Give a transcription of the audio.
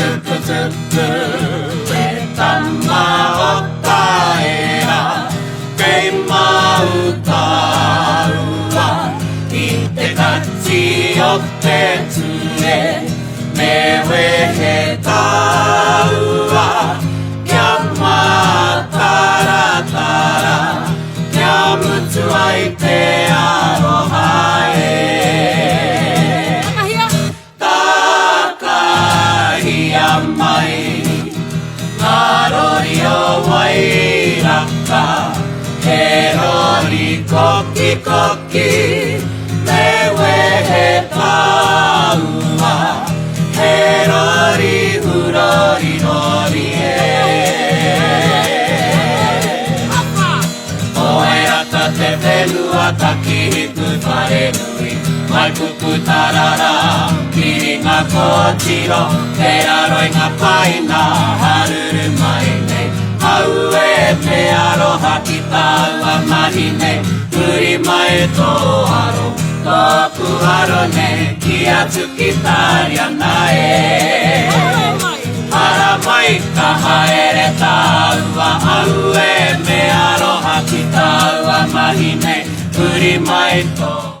つくつくえたまおったえらけまうたうわいてたちよってつれめweへたうわきゃまたらたらきゃむつわいてあろはえ高い山いなろりおわいらかへろりこきこきめweへたうわへろりふろりろりおえらたてべるわたきひくばれるいわいぷくたららきりがこちろへらろいがぱいなはるるまいねはうえめあろはきたうわまひねふりまえとあろ遠くあろね気やつきたりゃなえはらまいかはえれたうわあうえめあろはきたうわまひねふりまえと